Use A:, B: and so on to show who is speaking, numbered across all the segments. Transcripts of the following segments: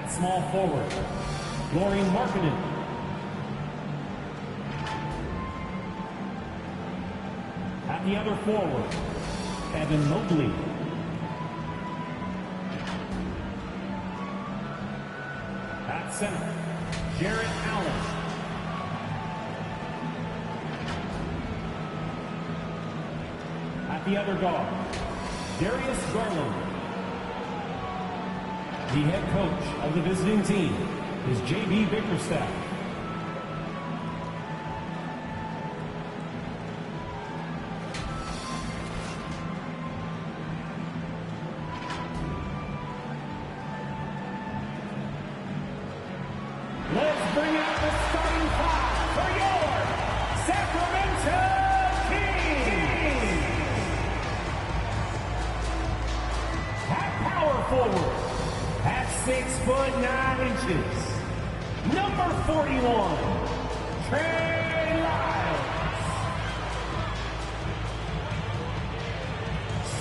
A: At small forward, Lauren Markkinen. At the other forward, Evan Mobley. At center, Jarrett Allen. At the other guard, Darius Garland. The head coach of the visiting team is J.B. Bickerstaff. Let's bring out the starting five for your Sacramento Kings. At power forward, at 6'9", number 41, Trey Lyles.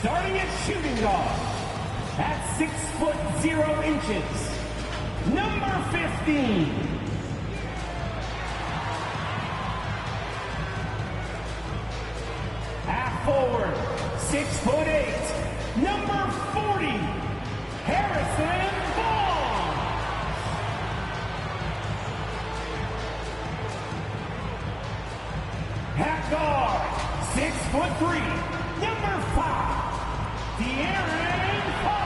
A: Starting at shooting guard, at 6'0", number 15. At forward, 6'8", number 40, Harrison Barnes. At guard, 6'3", number 5, De'Aaron Fox.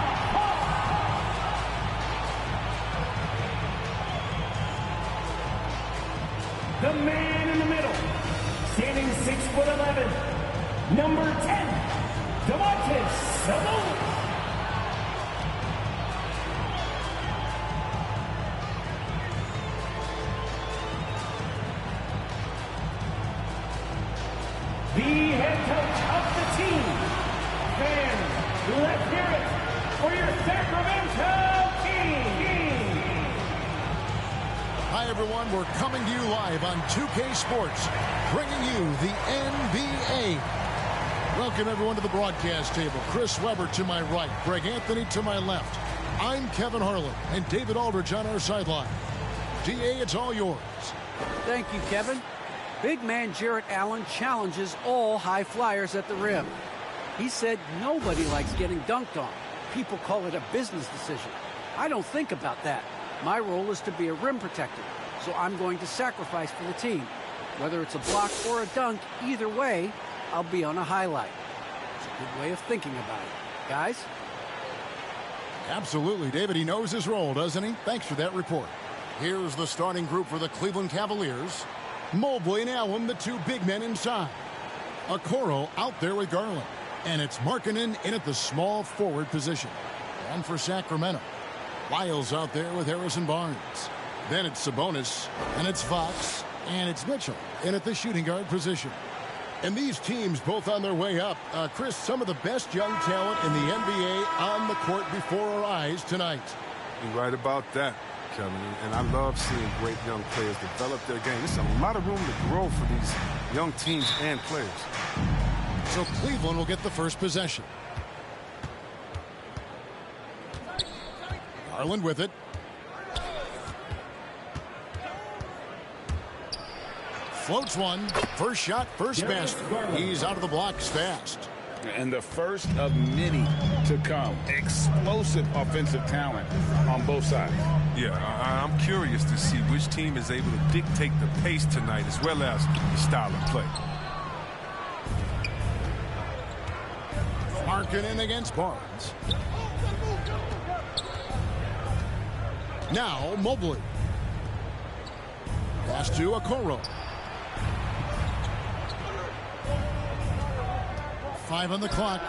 A: The man in the middle, standing 6'11", number 10, Domantas Sabonis. The head coach of the team. Fans, let's hear it for your Sacramento Kings.
B: Hi, everyone. We're coming to you live on 2K Sports, bringing you the NBA. Welcome, everyone, to the broadcast table. Chris Webber to my right, Greg Anthony to my left. I'm Kevin Harlan, and David Aldridge on our sideline. DA, it's all yours.
C: Thank you, Kevin. Big man Jarrett Allen challenges all high flyers at the rim. He said nobody likes getting dunked on. People call it a business decision. I don't think about that. My role is to be a rim protector, so I'm going to sacrifice for the team. Whether it's a block or a dunk, either way, I'll be on a highlight. It's a good way of thinking about it. Guys?
B: Absolutely, David. He knows his role, doesn't he? Thanks for that report. Here's the starting group for the Cleveland Cavaliers. Mobley and Allen, the two big men inside. Okoro out there with Garland. And it's Markkinen in at the small forward position. And for Sacramento, Lyles out there with Harrison Barnes. Then it's Sabonis, and it's Fox, and it's Mitchell in at the shooting guard position. And these teams both on their way up. Chris, some of the best young talent in the NBA on the court before our eyes tonight.
D: You're right about that, Kevin. And I love seeing great young players develop their game. There's a lot of room to grow for these young teams and players.
B: So Cleveland will get the first possession. Garland with it. Floats one. First shot, first basket. He's out of the blocks fast.
E: And the first of many to come. Explosive offensive talent on both sides.
D: Yeah, I'm curious to see which team is able to dictate the pace tonight as well as the style of play.
B: Markkinen against Barnes. Now Mobley. Pass to Okoro. 5 on the clock.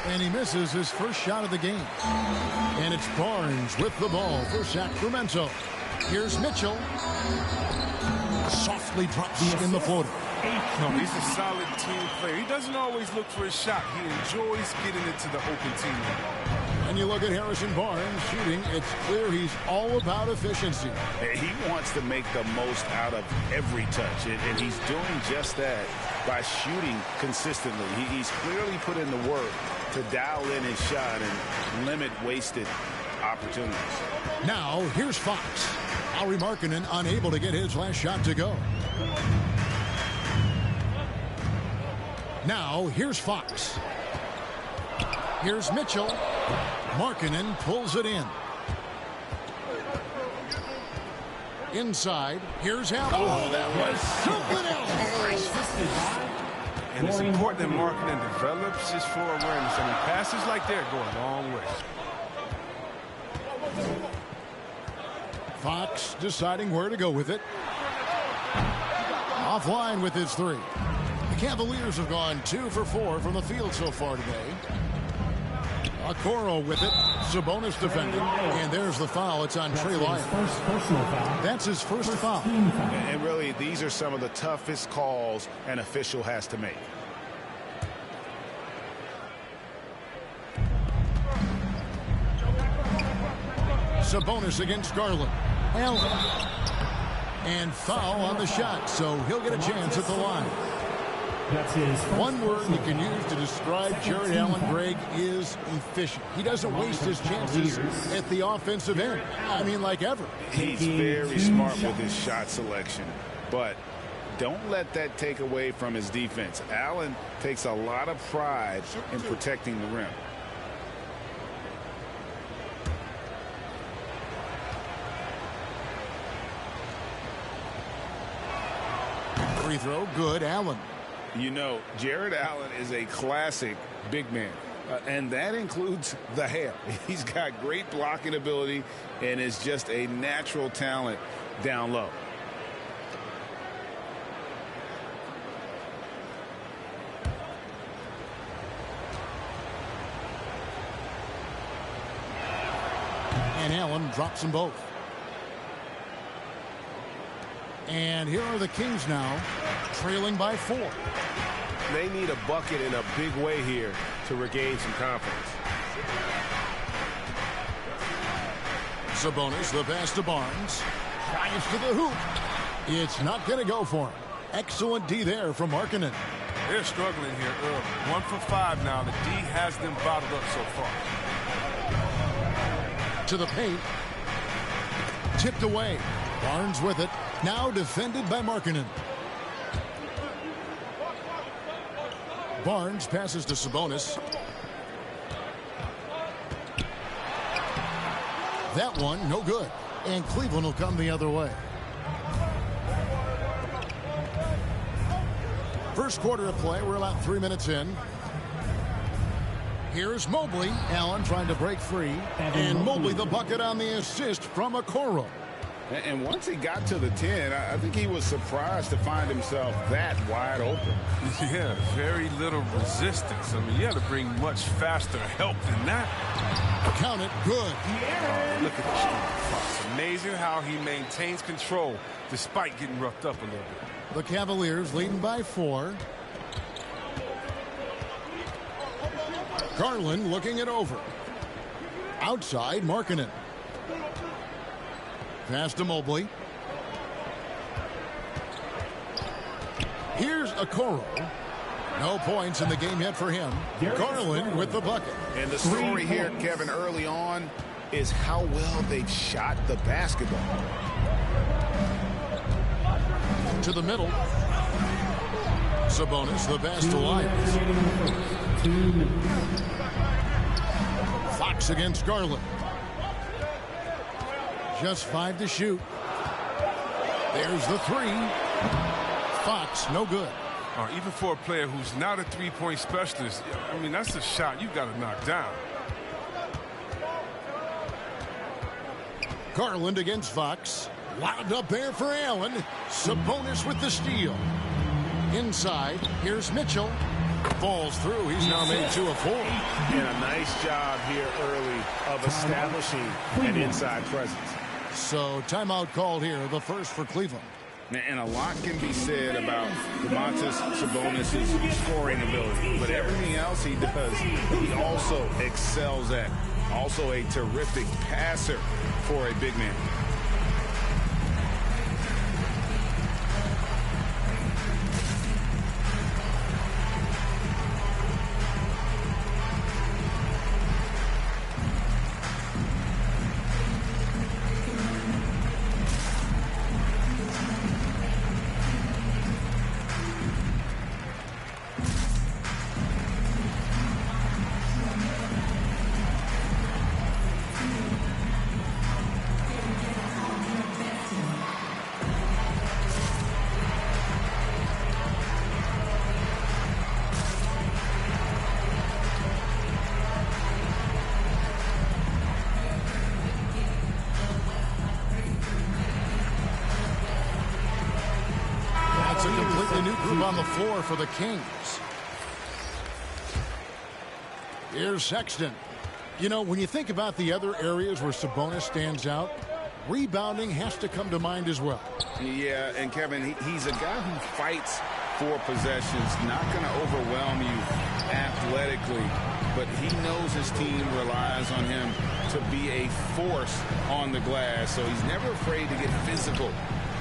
B: And he misses his first shot of the game. And it's Barnes with the ball for Sacramento. Here's Mitchell. Softly drops in the floater.
D: No, he's a solid team player. He doesn't always look for a shot. He enjoys getting into the open team.
B: And you look at Harrison Barnes shooting, it's clear he's all about efficiency.
E: He wants to make the most out of every touch, and he's doing just that by shooting consistently. He's clearly put in the work to dial in his shot and limit wasted opportunities.
B: Now, here's Fox. Lauri Markkanen unable to get his last shot to go. Now, here's Fox. Here's Mitchell. Markkanen pulls it in. Inside, here's Allen.
D: Oh, that was
B: something else.
D: And it's important that Markkanen develops his floor awareness. I mean, passes like that go a long way.
B: Fox deciding where to go with it. Offline with his three. The Cavaliers have gone 2 for 4 from the field so far today. Okoro with it. Sabonis defending. And there's the foul. It's on Trey Lyons. That's his first foul.
E: And really, these are some of the toughest calls an official has to make.
B: Sabonis against Garland. Allen. And foul on the shot, so he'll get a chance at the line. One word you can use to describe Jared Allen, Greg, is efficient. He doesn't waste his chances at the offensive end. I mean, like ever.
E: He's very smart with his shot selection, but don't let that take away from his defense. Allen takes a lot of pride in protecting the rim.
B: Free throw, good. Allen.
E: You know, Jared Allen is a classic big man, and that includes the hair. He's got great blocking ability and is just a natural talent down low.
B: And Allen drops them both. And here are the Kings now, trailing by 4.
F: They need a bucket in a big way here to regain some confidence.
B: Sabonis, the pass to Barnes. Drives to the hoop. It's not going to go for him. Excellent D there from Markkanen.
D: They're struggling here early. 1 for 5 now. The D has them bottled up so far.
B: To the paint. Tipped away. Barnes with it. Now defended by Markkanen. Barnes passes to Sabonis. That one, no good. And Cleveland will come the other way. First quarter of play. We're about 3 minutes in. Here's Mobley. Allen trying to break free. And Mobley the bucket on the assist from Okoro.
E: And once he got to the 10, I think he was surprised to find himself that wide open.
D: Yeah, very little resistance. I mean, you had to bring much faster help than that.
B: Count it, good.
D: Look at the shot. It's amazing how he maintains control despite getting roughed up a little bit.
B: The Cavaliers leading by 4. Garland looking it over. Outside, Markkanen. Pass to Mobley. Here's Okoro. No points in the game yet for him. Garland with the bucket.
E: And the story here, Kevin, early on is how well they've shot the basketball.
B: To the middle. Sabonis, the pass to Lyons. Fox against Garland. Just 5 to shoot. There's the 3. Fox, no good.
D: Even for a player who's not a three-point specialist, I mean, that's a shot you've got to knock down.
B: Garland against Fox. Lobbed up there for Allen. Sabonis with the steal. Inside, here's Mitchell. Falls through. He's now made 2 of 4.
E: And a nice job here early of establishing an inside presence.
B: So timeout called here, the first for Cleveland.
E: And a lot can be said about Domantas Sabonis' scoring ability, but everything else he does, he also excels at. Also a terrific passer for a big man.
B: deep on the floor for the Kings. Here's Sexton. You know, when you think about the other areas where Sabonis stands out, rebounding has to come to mind as well.
E: Yeah, and Kevin, he's a guy who fights for possessions, not going to overwhelm you athletically, but he knows his team relies on him to be a force on the glass, so he's never afraid to get physical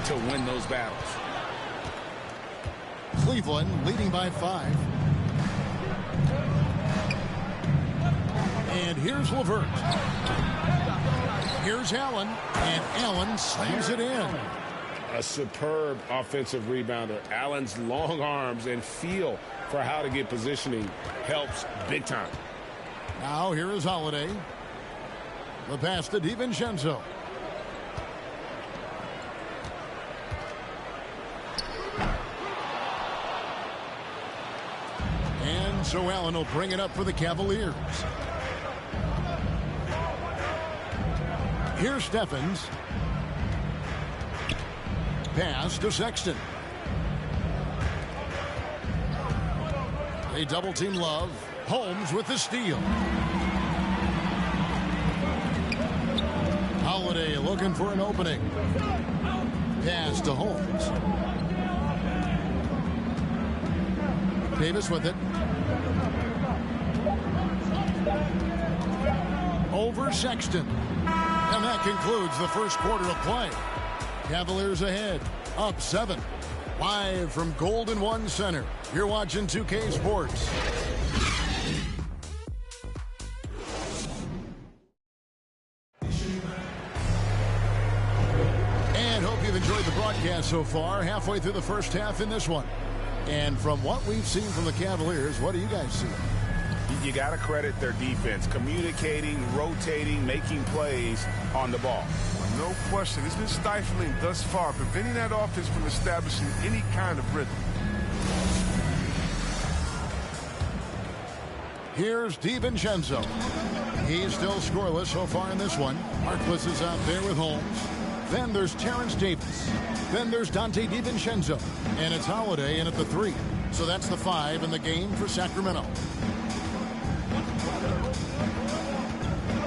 E: to win those battles.
B: Cleveland leading by 5. And here's LeVert. Here's Allen, and Allen slams it in.
F: A superb offensive rebounder. Allen's long arms and feel for how to get positioning helps big time.
B: Now here is Holiday. The pass to DiVincenzo. And so Allen will bring it up for the Cavaliers. Here's Stephens. Pass to Sexton. They double team Love. Holmes with the steal. Holiday looking for an opening. Pass to Holmes. Davis with it. Over Sexton. And that concludes the first quarter of play. Cavaliers ahead, up 7. Live from Golden One Center. You're watching 2K Sports. And hope you've enjoyed the broadcast so far. Halfway through the first half in this one. And from what we've seen from the Cavaliers, what do you guys see?
E: You got to credit their defense, communicating, rotating, making plays on the ball.
D: No question. It's been stifling thus far, preventing that offense from establishing any kind of rhythm.
B: Here's DiVincenzo. He's still scoreless so far in this one. Harkless is out there with Holmes. Then there's Terrence Davis. Then there's Dante DiVincenzo. And it's Holiday in at the 3. So that's the 5 in the game for Sacramento.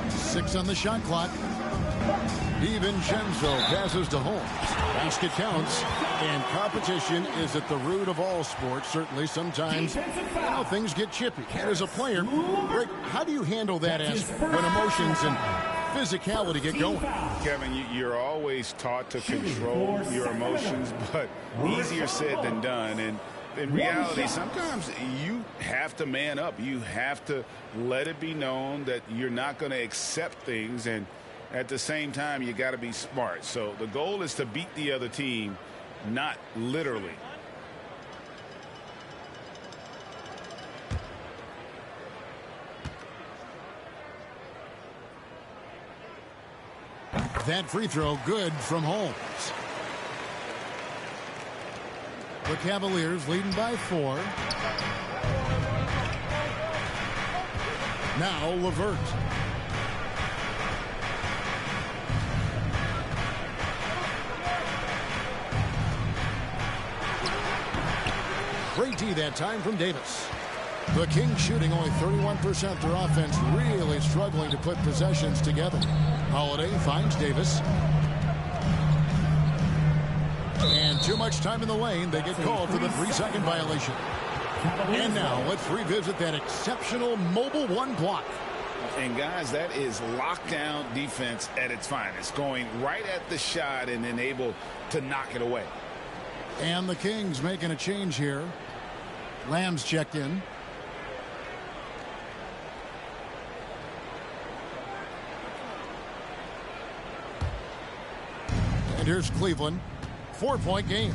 B: 6 on the shot clock. DiVincenzo passes to Holmes. Basket counts. And competition is at the root of all sports. Certainly sometimes, things get chippy. And as a player, Rick, how do you handle that as when emotions and physicality get going?
E: Kevin, you're always taught to control your emotions, but easier said than done. And in reality, sometimes you have to man up. You have to let it be known that you're not going to accept things, and at the same time, you got to be smart. So the goal is to beat the other team, not literally.
B: That free throw good from Holmes. The Cavaliers leading by 4. Now LeVert. Great D that time from Davis. The Kings shooting only 31%. Their offense really struggling to put possessions together. Holiday finds Davis. And too much time in the lane. They get called for the 3-second violation. And now let's revisit that exceptional mobile 1 block.
E: And guys, that is lockdown defense at its finest. Going right at the shot and then able to knock it away.
B: And the Kings making a change here. Lamb's checked in. And here's Cleveland. 4-point game.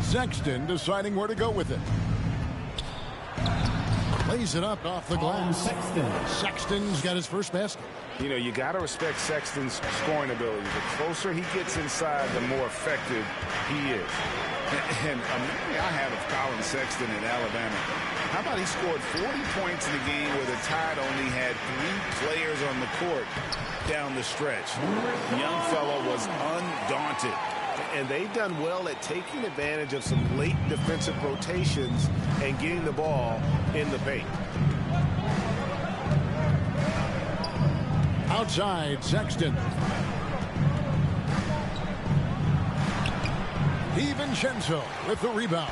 B: Sexton deciding where to go with it. Lays it up off the glass. Sexton's got his first basket.
E: You know, you got to respect Sexton's scoring ability. The closer he gets inside, the more effective he is. And a memory I have of Colin Sexton in Alabama. How about he scored 40 points in a game where the Tide only had 3 players on the court down the stretch. The young fellow was undaunted. And they've done well at taking advantage of some late defensive rotations and getting the ball in the paint.
B: Outside, Sexton. DiVincenzo with the rebound.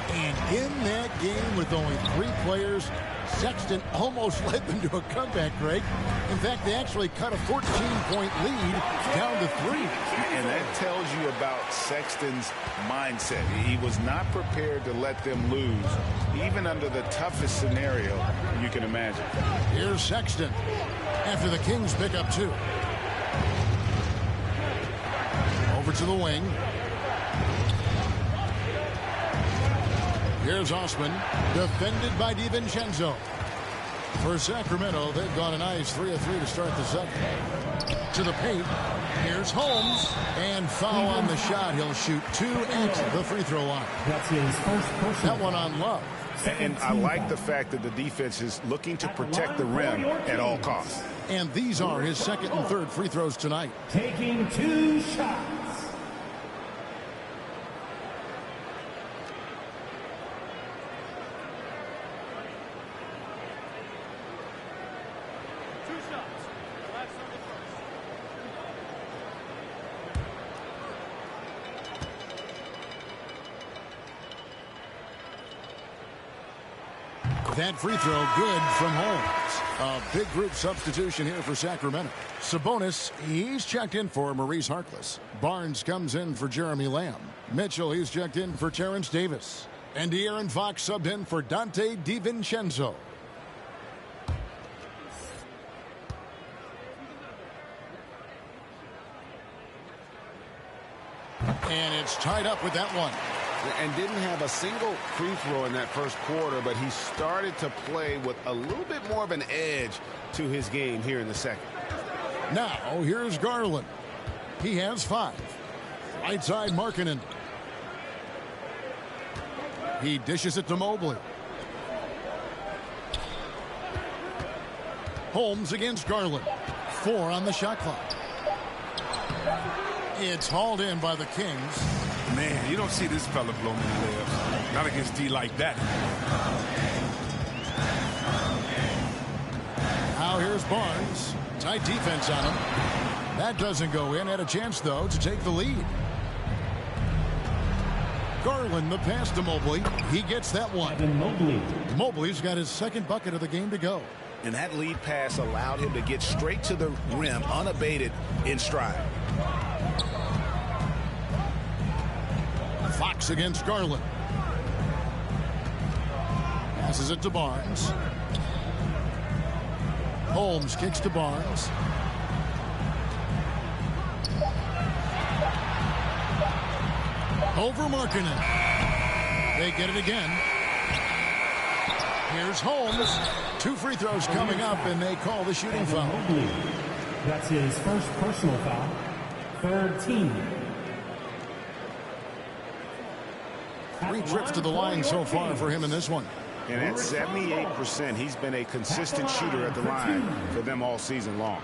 B: And in that game with only 3 players, Sexton almost led them to a comeback, Greg. In fact, they actually cut a 14-point lead down to 3.
E: And that tells you about Sexton's mindset. He was not prepared to let them lose, even under the toughest scenario you can imagine.
B: Here's Sexton after the Kings pick up 2. Over to the wing. Here's Osman, defended by DiVincenzo. For Sacramento, they've gone a nice 3 of 3 to start the second. To the paint. Here's Holmes. And foul on the shot. He'll shoot 2 at the free throw line.
A: That's his first personal.
B: That one on Love.
E: And I like the fact that the defense is looking to protect the rim at all costs.
B: And these are his second and third free throws tonight.
A: Taking 2 shots.
B: That free throw good from Holmes. A big group substitution here for Sacramento. Sabonis, he's checked in for Maurice Harkless. Barnes comes in for Jeremy Lamb. Mitchell, he's checked in for Terrence Davis. And De'Aaron Fox subbed in for Dante DiVincenzo. And it's tied up with that one.
E: And didn't have a single free throw in that first quarter, but he started to play with a little bit more of an edge to his game here in the second.
B: Now, here's Garland. He has 5. Right side, Markkanen. He dishes it to Mobley. Holmes against Garland. 4 on the shot clock. It's hauled in by the Kings.
D: Man, you don't see this fella blow many layups. Not against D like that.
B: Now here's Barnes. Tight defense on him. That doesn't go in. Had a chance, though, to take the lead. Garland, the pass to Mobley. He gets that one. Mobley's got his second bucket of the game to go.
E: And that lead pass allowed him to get straight to the rim, unabated, in stride.
B: Fox against Garland. Passes it to Barnes. Holmes kicks to Barnes. Over Markkanen. They get it again. Here's Holmes. 2 free throws coming up, and they call the shooting foul.
A: That's his first personal foul. Third team.
B: 3 trips to the line so far for him in this one.
E: And at 78%, he's been a consistent shooter at the line for them all season long.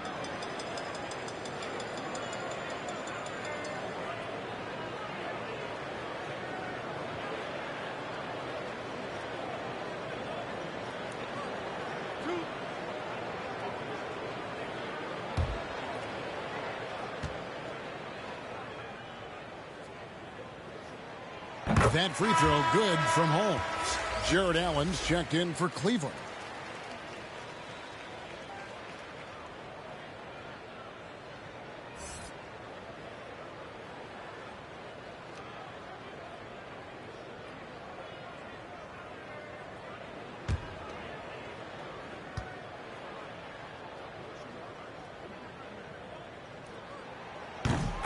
B: That free throw good from Holmes. Jared Allen's checked in for Cleveland.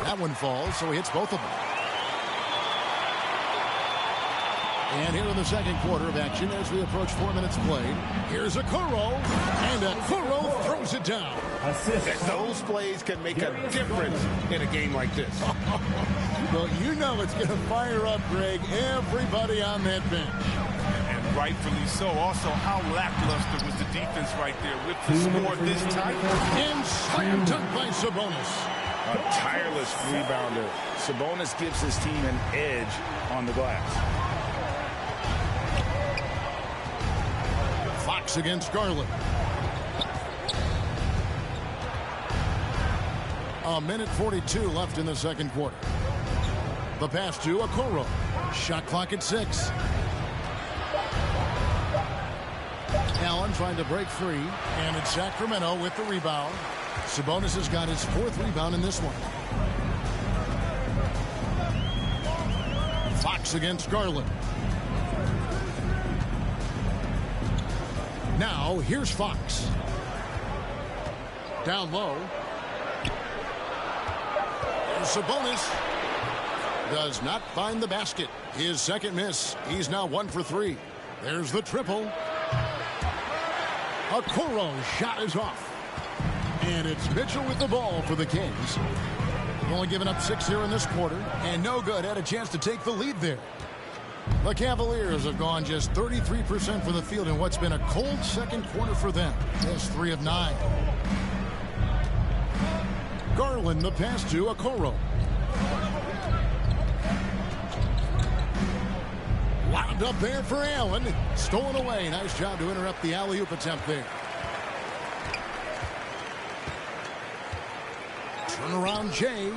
B: That one falls, so he hits both of them. And here in the second quarter of action, as we approach 4 minutes played, here's Okoro, and Okoro throws it down.
E: Those plays can make a difference in a game like this.
B: Well, you know it's going to fire up, Greg, everybody on that bench.
D: And rightfully so. Also, how lackluster was the defense right there with the score this tight.
B: And slam dunk by Sabonis.
E: a tireless rebounder. Sabonis gives his team an edge on the glass.
B: Fox against Garland. A minute 42 left in the second quarter. The pass to Okoro. Shot clock at 6. Allen trying to break free, and it's Sacramento with the rebound. Sabonis has got his 4th rebound in this one. Fox against Garland. Now, here's Fox. Down low. And Sabonis does not find the basket. His second miss. He's now 1 for 3. There's the triple. Okoro shot is off. And it's Mitchell with the ball for the Kings. Only giving up 6 here in this quarter. And no good. Had a chance to take the lead there. The Cavaliers have gone just 33% for the field in what's been a cold second quarter for them. Just 3 of 9. Garland the pass to Okoro. Wound up there for Allen. Stolen away. Nice job to interrupt the alley-oop attempt there. Turnaround Jay.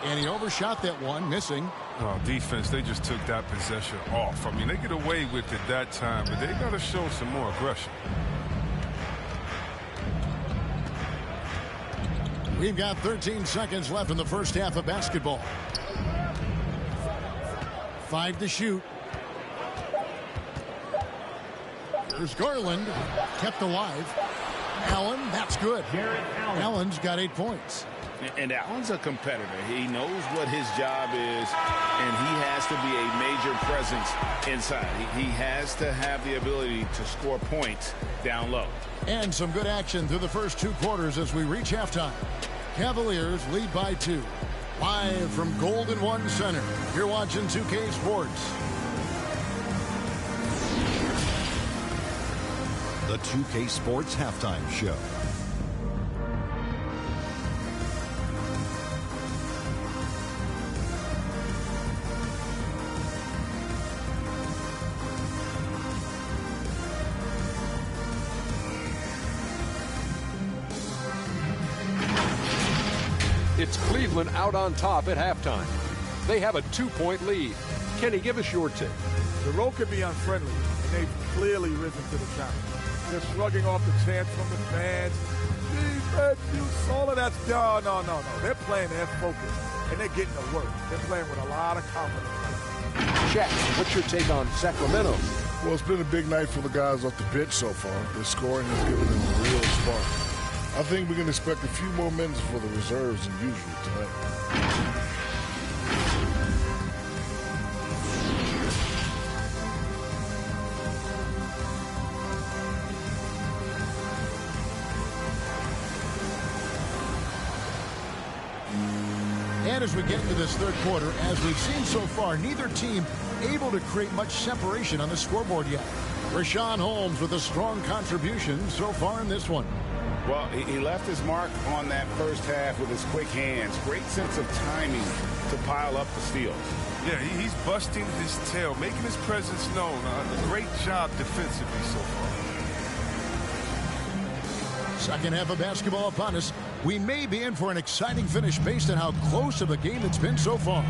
B: And he overshot that one, missing.
D: Oh, defense, they just took that possession off. I mean, they get away with it that time, but they got to show some more aggression.
B: We've got 13 seconds left in the first half of basketball. 5 to shoot. There's Garland, kept alive. Allen, that's good. Allen's got 8 points.
E: And Allen's a competitor. He knows what his job is, and he has to be a major presence inside. He has to have the ability to score points down low.
B: And some good action through the first 2 quarters as we reach halftime. Cavaliers lead by 2. Live from Golden One Center. You're watching 2K Sports.
G: The 2K Sports Halftime Show.
H: It's Cleveland out on top at halftime. They have a 2-point lead. Kenny, give us your take.
I: The road can be unfriendly, and they've clearly risen to the challenge. They're shrugging off the chants from the fans. Defense, all of that's no. They're playing their focus, and they're getting to work. They're playing with a lot of confidence.
H: Jack, what's your take on Sacramento?
J: Well, it's been a big night for the guys off the bench so far. The scoring has given them a real spark. I think we can expect a few more minutes for the reserves than usual tonight.
B: And as we get into this third quarter, as we've seen so far, neither team able to create much separation on the scoreboard yet. Rashawn Holmes with a strong contribution so far in this one.
E: Well, he left his mark on that first half with his quick hands. Great sense of timing to pile up the steals.
D: Yeah, he's busting his tail, making his presence known. Great job defensively so far.
B: Second half of basketball upon us. We may be in for an exciting finish based on how close of a game it's been so far.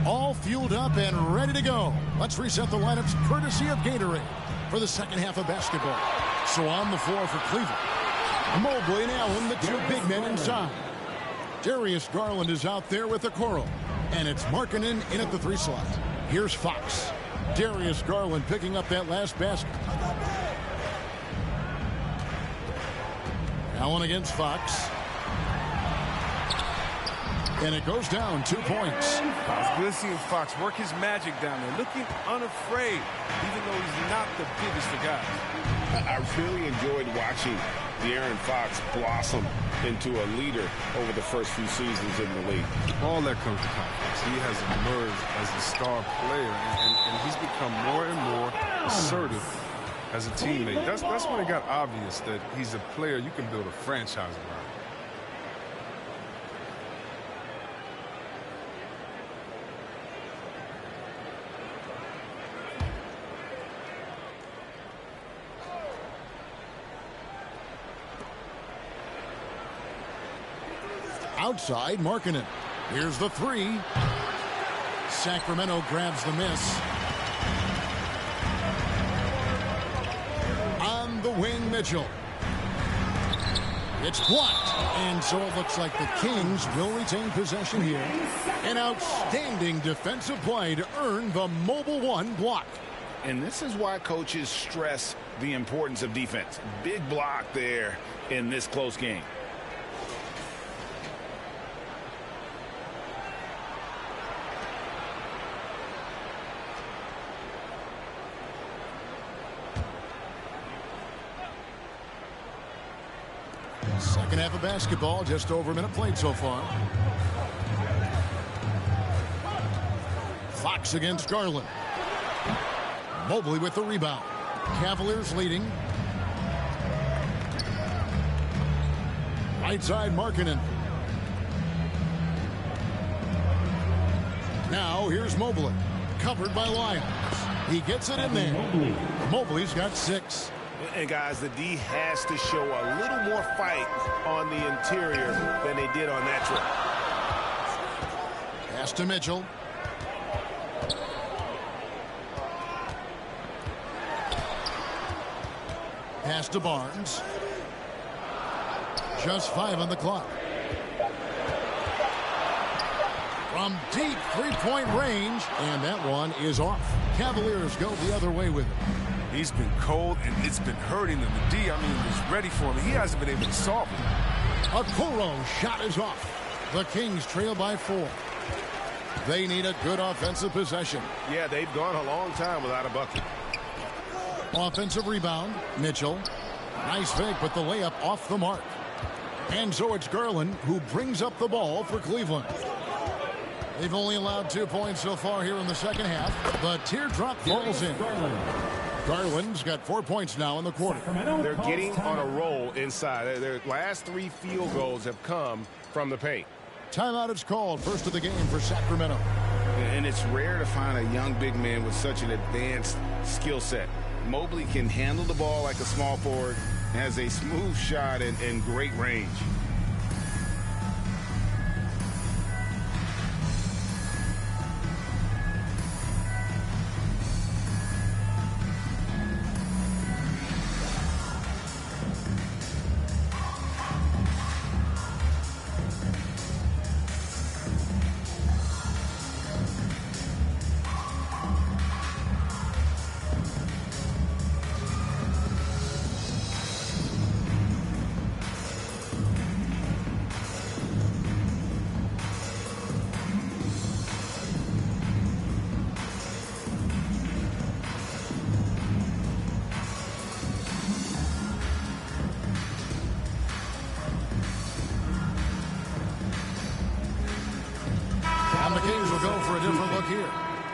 B: All fueled up and ready to go. Let's reset the lineups courtesy of Gatorade for the second half of basketball. So on the floor for Cleveland, Mobley and Allen, the 2 big men inside. Darius Garland is out there with Okoro. And it's Markkanen in at the 3 slot. Here's Fox. Darius Garland picking up that last basket. Allen against Fox. And it goes down 2 points.
D: It's good seeing Fox work his magic down there, looking unafraid, even though he's not the biggest of guys.
E: I really enjoyed watching De'Aaron Fox blossom into a leader over the first few seasons in the league.
D: All that comes to confidence. He has emerged as a star player, and he's become more and more assertive as a teammate. That's when it got obvious that he's a player you can build a franchise around.
B: Outside, Markkanen. Here's the three. Sacramento grabs the miss. On the wing, Mitchell. It's blocked. And so it looks like the Kings will retain possession here. An outstanding defensive play to earn the Mobile One block.
E: And this is why coaches stress the importance of defense. Big block there in this close game.
B: Second half of basketball, just over a minute played so far. Fox against Garland. Mobley with the rebound. Cavaliers leading. Right side, Markkanen. Now here's Mobley. Covered by Lyons. He gets it in there. Mobley's got 6.
E: And guys, the D has to show a little more fight on the interior than they did on that trip.
B: Pass to Mitchell. Pass to Barnes. Just 5 on the clock. From deep three-point range, and that one is off. Cavaliers go the other way with it.
D: He's been cold, and it's been hurting him. The D, was ready for him. He hasn't been able to solve it.
B: Okoro's shot is off. The Kings trail by 4. They need a good offensive possession.
E: Yeah, they've gone a long time without a bucket.
B: Offensive rebound, Mitchell. Nice fake, but the layup off the mark. And so it's Garland who brings up the ball for Cleveland. They've only allowed 2 points so far here in the second half. The teardrop falls in. Garland's got 4 points now in the quarter.
E: They're getting on a roll inside. Their last 3 field goals have come from the paint.
B: Timeout is called. First of the game for Sacramento.
E: And it's rare to find a young big man with such an advanced skill set. Mobley can handle the ball like a small forward, has a smooth shot and great range.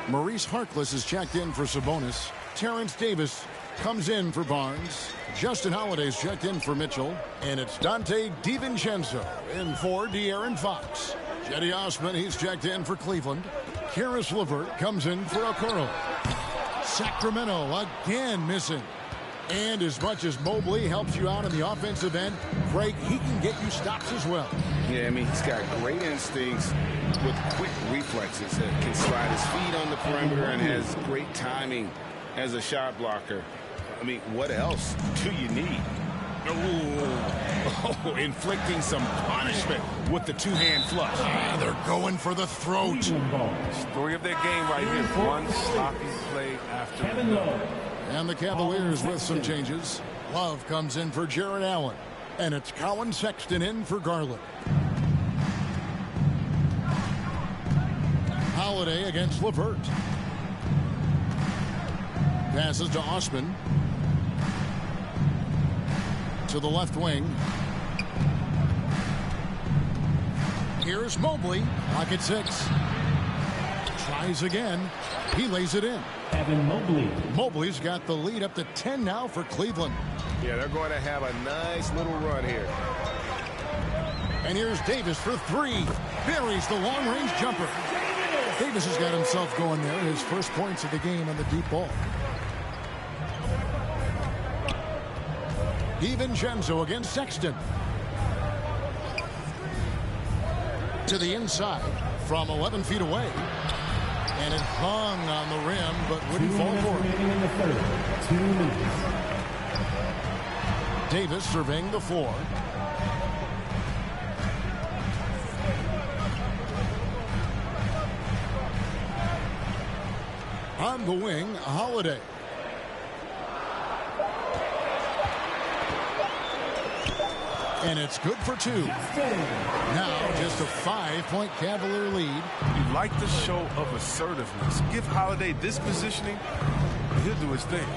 B: Maurice Harkless is checked in for Sabonis. Terrence Davis comes in for Barnes. Justin Holiday's checked in for Mitchell. And it's Dante DiVincenzo in for De'Aaron Fox. Cedi Osman, he's checked in for Cleveland. Karis LeVert comes in for Okoro. Sacramento again missing. And as much as Mobley helps you out in the offensive end, Craig, he can get you stops as well.
E: Yeah, he's got great instincts with quick reflexes. Can slide his feet on the perimeter and has great timing as a shot blocker. What else do you need? Oh, inflicting some punishment with the two-hand flush.
B: Yeah, they're going for the throat.
D: Story of their game right here. One sloppy play after another.
B: And the Cavaliers with some changes. Love comes in for Jarrett Allen. And it's Colin Sexton in for Garland. Holiday against LeVert. Passes to Osman. To the left wing. Here's Mobley. Pocket 6. Tries again. He lays it in.
A: Evan Mobley.
B: Mobley's got the lead up to 10 now for Cleveland.
E: Yeah, they're going to have a nice little run here.
B: And here's Davis for 3. Buries the long-range jumper. Davis has got himself going there. His first points of the game on the deep ball. DiVincenzo against Sexton. To the inside from 11 feet away. And it hung on the rim, but wouldn't fall for it.
A: 2 minutes.
B: Davis surveying the floor. On the wing, Holiday. And it's good for 2. Now just a 5-point Cavalier lead.
D: You like the show of assertiveness. Give Holiday this positioning, and he'll do his thing.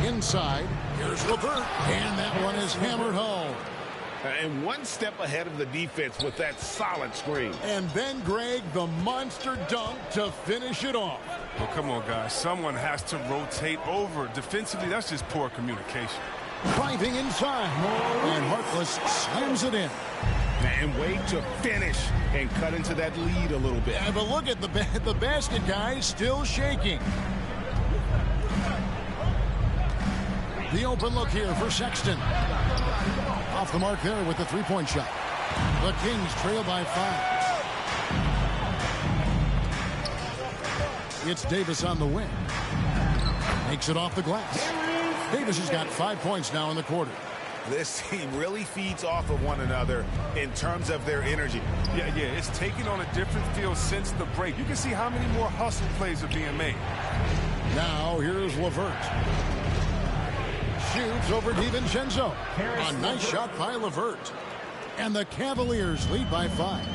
B: Inside, here's LeVert, and that one is hammered home.
E: And one step ahead of the defense with that solid screen.
B: And then, Greg, the monster dunk to finish it off.
D: Well, come on, guys. Someone has to rotate over. Defensively, that's just poor communication.
B: Driving inside, and Harkless slams it in.
E: And wait to finish and cut into that lead a little bit.
B: Yeah, but look at the basket, guys, still shaking. The open look here for Sexton. Off the mark there with the three-point shot. The Kings trail by 5. It's Davis on the wing. Makes it off the glass. Davis has got 5 points now in the quarter.
E: This team really feeds off of one another in terms of their energy.
D: Yeah, it's taken on a different feel since the break. You can see how many more hustle plays are being made.
B: Now here's LeVert. Shoots over DiVincenzo. A nice shot by LeVert. And the Cavaliers lead by 5.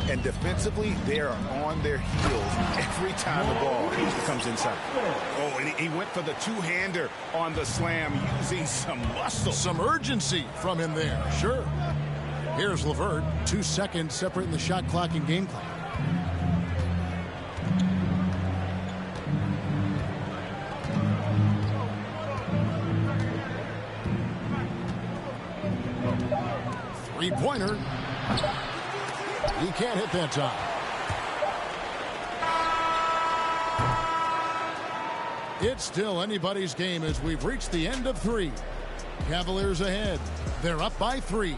E: And defensively, they are on their heels every time the ball comes inside. Oh, and he went for the two-hander on the slam using some muscle.
B: Some urgency from him there, sure. Here's LeVert, 2 seconds separating the shot clock and game clock. Three-pointer. He can't hit that time. It's still anybody's game as we've reached the end of 3. Cavaliers ahead. They're up by 3.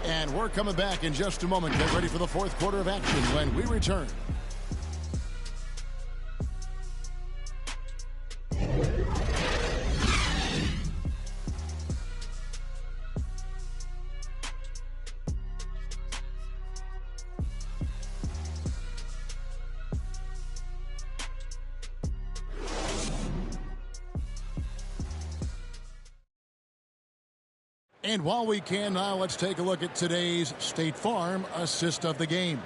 B: And we're coming back in just a moment. Get ready for the fourth quarter of action when we return. And while we can now, let's take a look at today's State Farm assist of the game.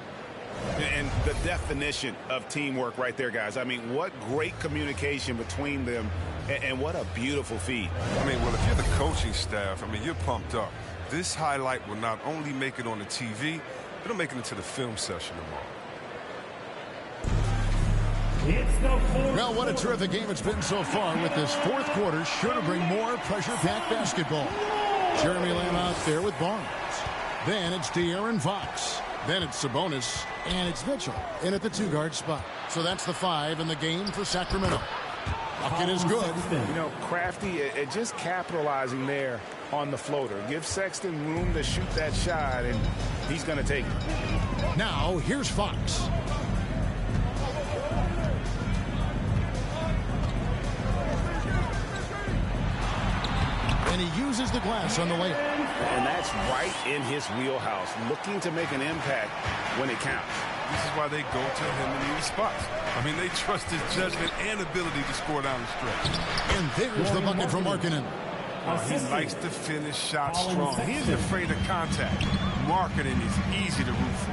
E: And the definition of teamwork right there, guys. I mean, what great communication between them, and what a beautiful feed.
D: I mean, well, if you're the coaching staff, I mean, you're pumped up. This highlight will not only make it on the TV, it'll make it into the film session tomorrow.
B: Well, what a terrific game it's been so far with this fourth quarter. Sure to bring more pressure-packed basketball. Jeremy Lamb out there with Barnes. Then it's De'Aaron Fox. Then it's Sabonis. And it's Mitchell in at the 2-guard spot. So that's the 5 in the game for Sacramento. Bucket is good.
E: You know, Crafty, just capitalizing there on the floater. Give Sexton room to shoot that shot, and he's going to take it.
B: Now, here's Fox. And he uses the glass on the layup.
E: And that's right in his wheelhouse, looking to make an impact when it counts.
D: This is why they go to him in these spots. I mean, they trust his judgment and ability to score down the stretch.
B: And there's the bucket from Markkanen.
D: He likes to finish shots strong. He isn't afraid of contact. Markkanen is easy to root for.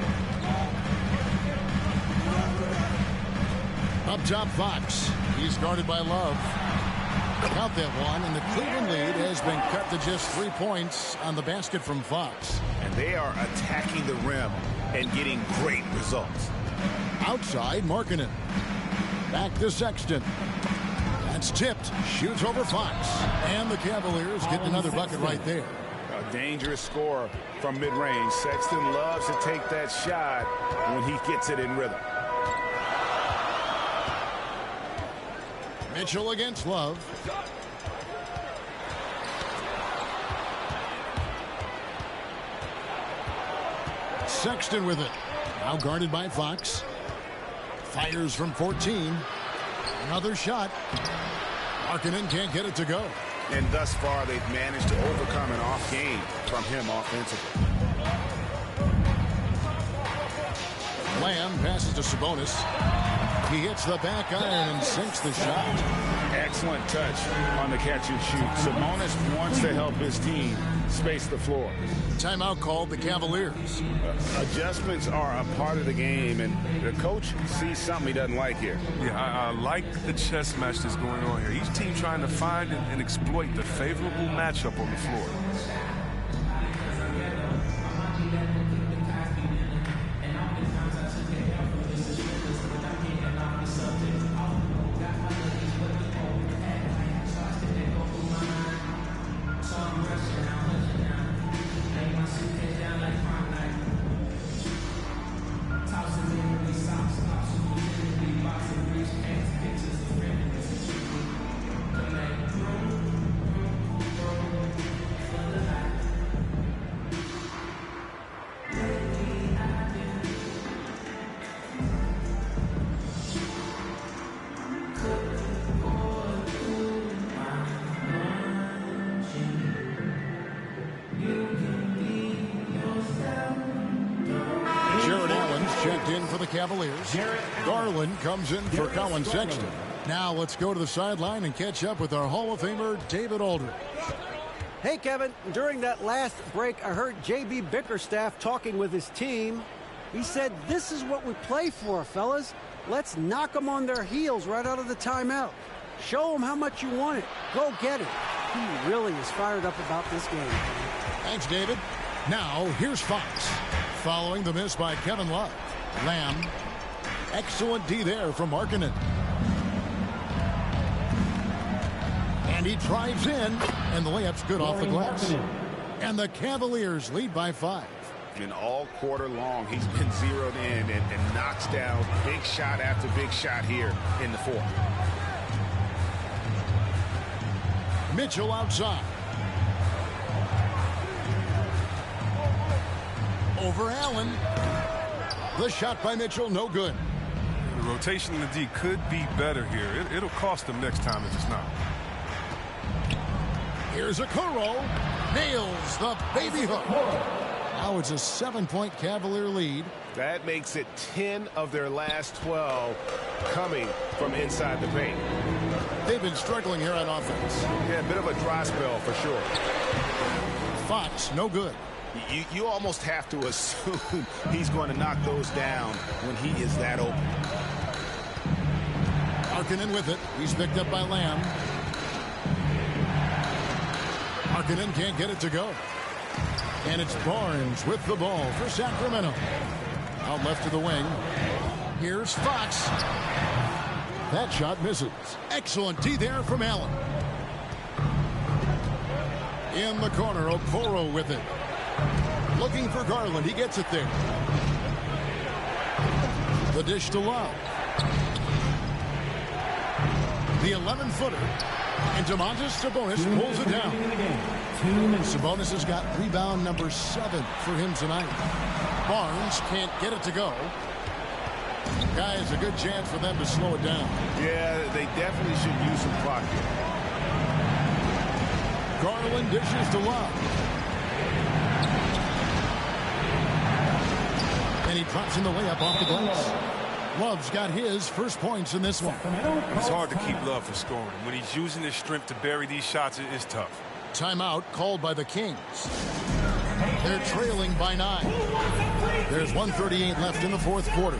B: Up top, Fox. He's guarded by Love. Count that one, and the Cleveland lead has been cut to just 3 points on the basket from Fox.
E: And they are attacking the rim and getting great results.
B: Outside, Markkanen. Back to Sexton. That's tipped. Shoots over Fox. And the Cavaliers get another bucket right there.
E: A dangerous scorer from mid-range. Sexton loves to take that shot when he gets it in rhythm.
B: Mitchell against Love. Sexton with it. Now guarded by Fox. Fires from 14. Another shot. Markkanen can't get it to go.
E: And thus far, they've managed to overcome an off game from him offensively.
B: Lamb passes to Sabonis. He hits the back iron and sinks the shot.
E: Excellent touch on the catch and shoot. Sabonis wants to help his team space the floor.
B: Timeout called the Cavaliers.
E: Adjustments are a part of the game, and the coach sees something he doesn't like here.
D: Yeah, I like the chess match that's going on here. Each team trying to find and exploit the favorable matchup on the floor.
B: Cavaliers. Garland comes in for Colin Sexton. Now let's go to the sideline and catch up with our Hall of Famer, David Aldridge.
C: Hey, Kevin, during that last break, I heard J.B. Bickerstaff talking with his team. He said, this is what we play for, fellas. Let's knock them on their heels right out of the timeout. Show them how much you want it. Go get it. He really is fired up about this game.
B: Thanks, David. Now, here's Fox. Following the miss by Kevin Love. Lamb. Excellent D there from Markkanen. And he drives in, and the layup's good off the glass. And the Cavaliers lead by 5.
E: And all quarter long, he's been zeroed in and knocks down big shot after big shot here in the fourth.
B: Mitchell outside. Over Allen. The shot by Mitchell, no good.
D: The rotation in the D could be better here. It'll cost them next time if it's not.
B: Here's Okoro. Nails the baby hook. Now it's a 7-point Cavalier lead.
E: That makes it 10 of their last 12 coming from inside the paint.
B: They've been struggling here on offense.
E: Yeah, a bit of a dry spell for sure.
B: Fox, no good.
E: You almost have to assume he's going to knock those down when he is that open.
B: Markkanen with it. He's picked up by Lamb. Markkanen can't get it to go. And it's Barnes with the ball for Sacramento. Out left to the wing. Here's Fox. That shot misses. Excellent D there from Allen. In the corner, Okoro with it. Looking for Garland. He gets it there. The dish to Love. The 11-footer. And Domantas Sabonis pulls it down. Sabonis has got rebound number 7 for him tonight. Barnes can't get it to go. Guys, a good chance for them to slow it down.
E: Yeah, they definitely should use some clock here.
B: Garland dishes to Love. And he drops in the layup off the glass. Love's got his first points in this one.
D: It's hard to keep Love from scoring. When he's using his strength to bury these shots, it's tough.
B: Timeout called by the Kings. They're trailing by 9. There's 1:38 left in the fourth quarter.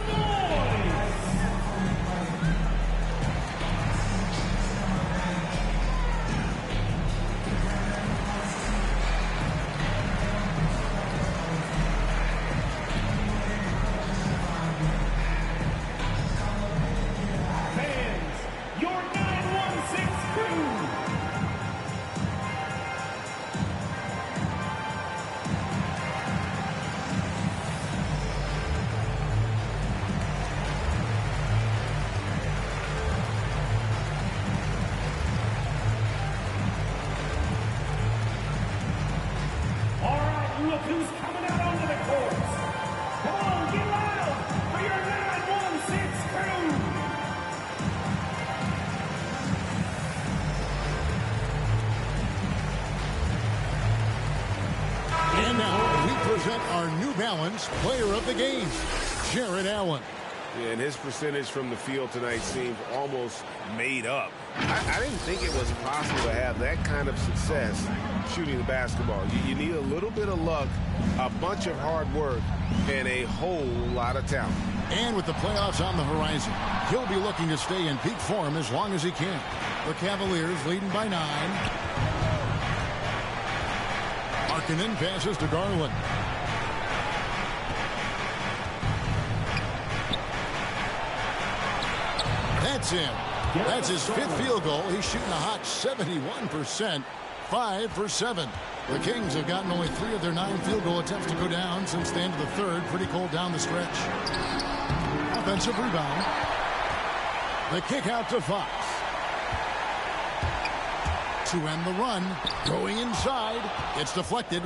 A: Look who's coming out onto the court. Come on, get loud.
B: Our New Balance Player of the Game, Jared Allen.
F: Yeah, and his percentage from the field tonight seems almost made up. I didn't think it was possible to have that kind of success shooting the basketball. You need a little bit of luck, a bunch of hard work, and a whole lot of talent.
B: And with the playoffs on the horizon, he'll be looking to stay in peak form as long as he can. The Cavaliers leading by 9. Markkanen passes to Garland. That's in. That's his 5th field goal. He's shooting a hot 71%, 5 for 7. The Kings have gotten only 3 of their 9 field goal attempts to go down since the end of the 3rd. Pretty cold down the stretch. Offensive rebound. The kick out to Fox. To end the run. Going inside. It's deflected.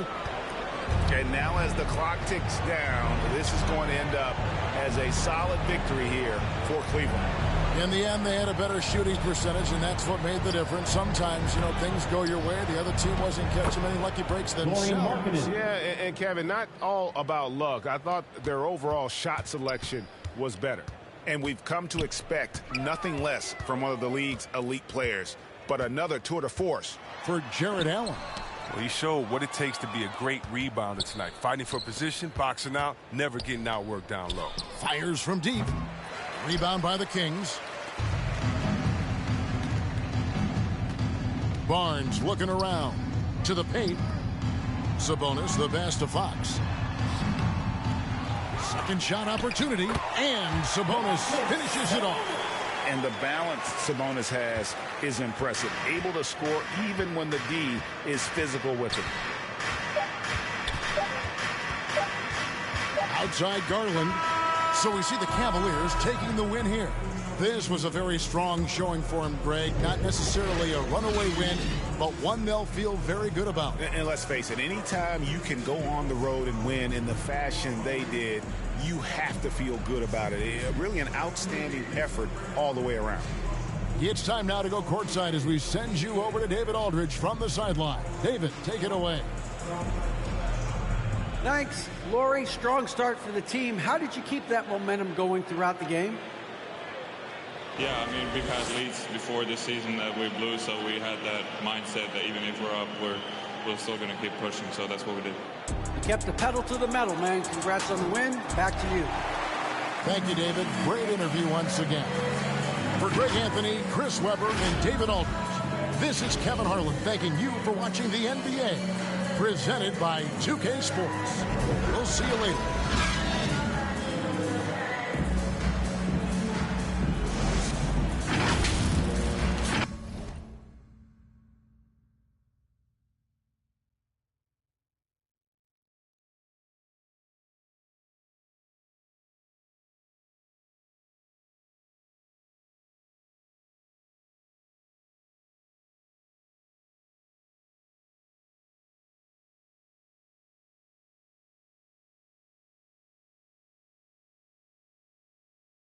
E: And now as the clock ticks down, this is going to end up as a solid victory here for Cleveland.
B: In the end, they had a better shooting percentage, and that's what made the difference. Sometimes, you know, things go your way. The other team wasn't catching many lucky breaks themselves.
F: Yeah, and Kevin, not all about luck. I thought their overall shot selection was better.
E: And we've come to expect nothing less from one of the league's elite players, but another tour de force
B: for Jared Allen.
D: Well, he showed what it takes to be a great rebounder tonight. Fighting for position, boxing out, never getting outworked down low.
B: Fires from deep. Rebound by the Kings. Barnes looking around to the paint. Sabonis the pass to Fox. Second shot opportunity, and Sabonis finishes it off.
E: And the balance Sabonis has is impressive. Able to score even when the D is physical with him.
B: Outside Garland. So we see the Cavaliers taking the win here. This was a very strong showing for him, Greg. Not necessarily a runaway win, but one they'll feel very good about.
E: And let's face it, anytime you can go on the road and win in the fashion they did, you have to feel good about it. Really an outstanding effort all the way around.
B: It's time now to go courtside as we send you over to David Aldridge from the sideline. David, take it away.
C: Thanks, Laurie. Strong start for the team. How did you keep that momentum going throughout the game?
K: Yeah, I mean, we've had leads before this season that we blew, so we had that mindset that even if we're up, we're still going to keep pushing, so that's what we did.
C: You kept the pedal to the metal, man. Congrats on the win. Back to you.
B: Thank you, David. Great interview once again. For Greg Anthony, Chris Webber, and David Aldridge, this is Kevin Harlan thanking you for watching the NBA, presented by 2K Sports. We'll see you later.